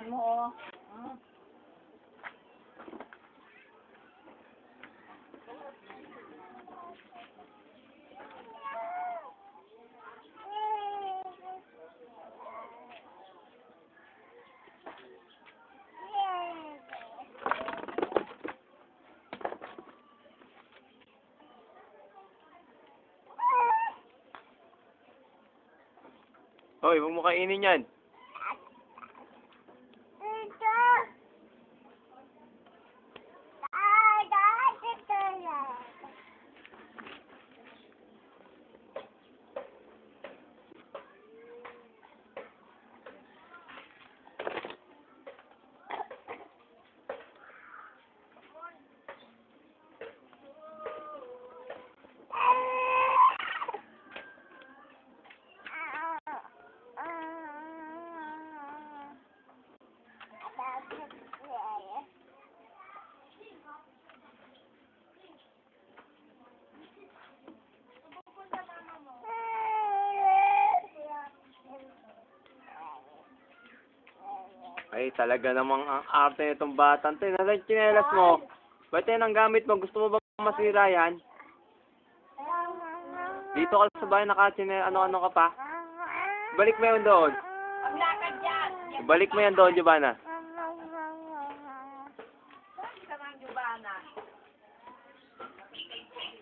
Tingnan mo, oh. Hmm. Hoy, huwag mo kainin yan. Ay, talaga namang ang arte nitong batang to. Nasa tsinelas mo. Ba't yan ang gamit mo? Gusto mo ba masira yan? Dito ka sa bahay nakatsine, ano-ano ka pa? Balik mo yan doon. Ang lakad yan. Balik mo yan doon, Giovanna. Saan ka ng Giovanna?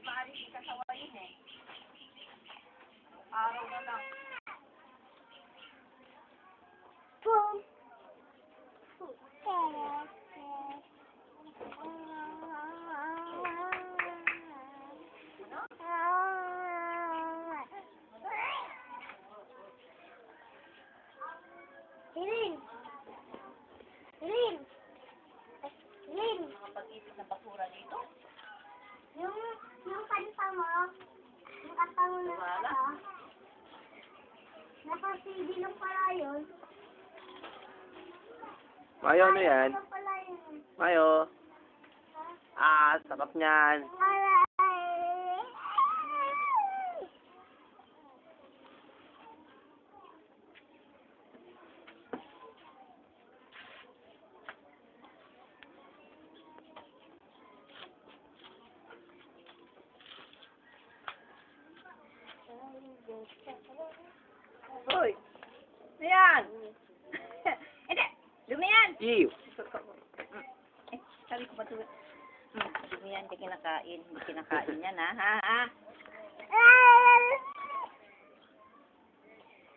Maalis ka sa wayin eh. Araw na lang. Nakapag-isip ng basura dito. Yung kanta mo, yung kanta mo na Wala. naka-CD lang pala yun. Mayo, ano yan? Lang pala yun. Mayo. Ah, sarap niyan. Hoy! Ayan! Hindi! Dumi yan! Ew. Sabi ko ba ito? Dumi yan, hindi kinakain. Hindi kinakain yan, ha?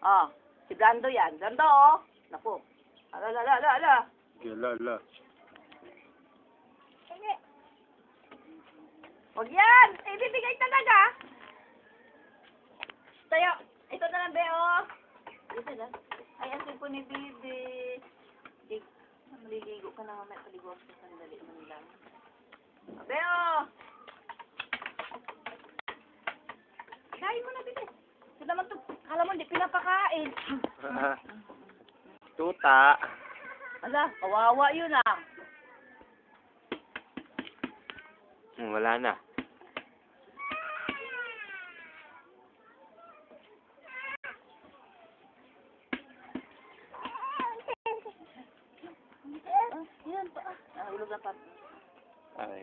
Oh, si Brando yan. Brando, oh! Naku. Ala. Gilala. Huwag yan! Ibibigay talaga! Tayo! Ito na lang, Beo! Ito na. Ay, asin po ni Bibi. Maliligo ka na mamaya. Paligo ako sa sandali man lang. Beo! Kain mo na, Bibi. Ito naman ito. Alam mo, hindi pinapakain. Tuta. Ala, kawawa yun ah. Wala na. Yan pa. Nahulog na pa. Ay,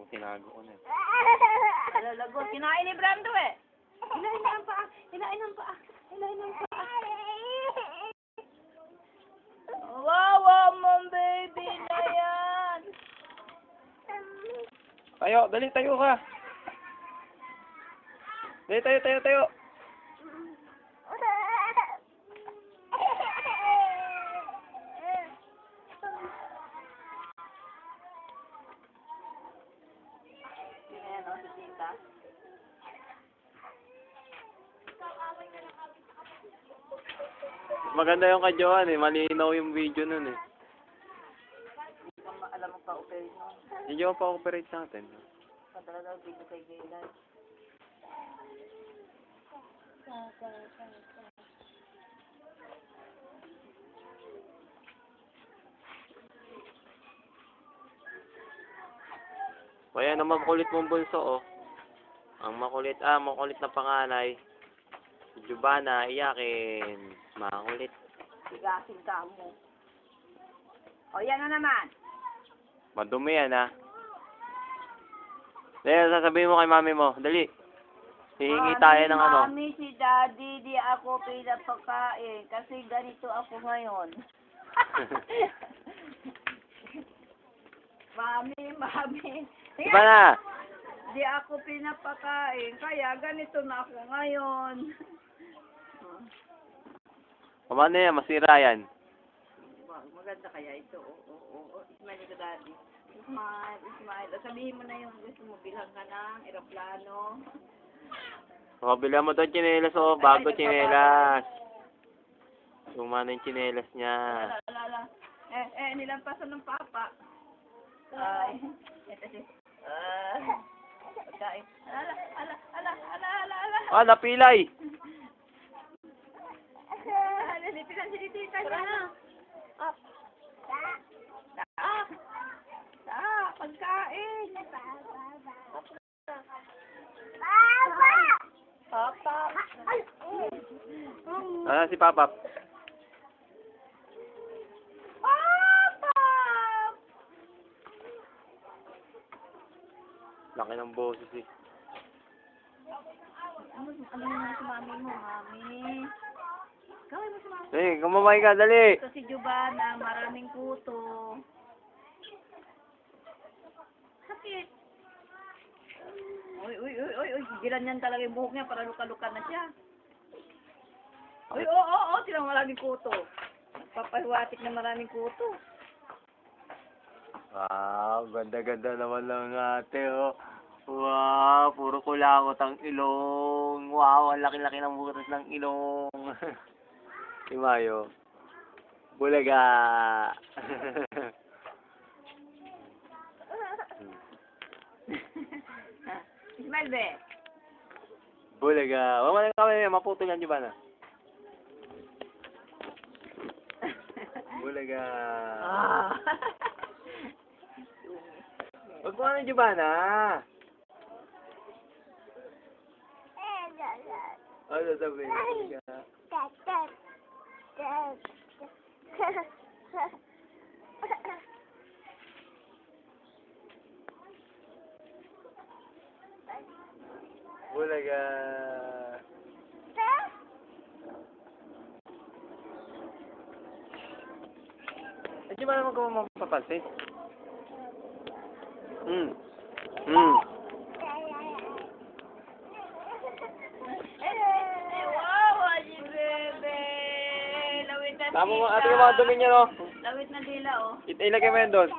tinago ko na. Nalalagot. Kinain ni Brando eh. Hilahin ang paa. Hilahin ang paa. Wawa mong baby na yan. Tayo, dali, tayo ka. Dali, tayo. Yan o, si Tita. Maganda yung kay Johan eh. Malinaw yung video nun eh. Hindi ka alam mo pa operate nun. Hindi yung pa-operate natin. Padala daw video kay Gaylan. Kaya naman makulit mong bunso oh. Ang makulit na panganay. Si Giovanna, iyakin. Makulit. Bigasin ka mo. O, yan na naman. Madumi yan, ha? Dali, sasabihin mo kay mami mo. Dali. Hihingi tayo ng ano. Mami, si Daddy, di ako pinapakain. Kasi ganito ako ngayon. Mami. Iba na. Di ako pinapakain. Kaya ganito na ako ngayon. Paano yan? Masira yan. Maganda kaya ito. Oo. Smile ka, Daddy. Smile. Sabihin mo na yung gusto mo. Bilang ka ng aeroplano. O, bilhan mo daw tsinelas, o. Bago tsinelas. Sumana yung tsinelas niya. Ala. Nilampasan ng papa. Ay. Ito si. Pagkain. Ala. Ah, napilay. Nalipitan si Tita. Pagkain. Papa. Ah, si Papa. Laki ng boses, eh. Ano mo si mami mo, mami? Gawin mo si mami. Eh, kumamay ka, dali. Ito si Giovanna, maraming kuto. Sakit. Uy. Gigilan niyan talaga yung buhok niya para luka-luka na siya. Uy, oo, silang maraming kuto. Nagpapahiwatik na maraming kuto. Wow, ganda-ganda naman ng ate, oh. Wow, puro kulangot ang ilong. Wow, ang laki-laki ng butas ng ilong. Si Mayo. Bulaga. Smile, be. Bulaga. Wala na kami, maputol yan, di ba na? Bulaga. Wag mo na, Giovanna. Ano sabi? Bulaga. Bulaga. Eh, di ba naman ko mapapansin? Wow, si bebe. Lawit na Tama mo, dila. ate yung mga dumi niya, no? Lawit na dila, oh. Ilagay mo yan doon.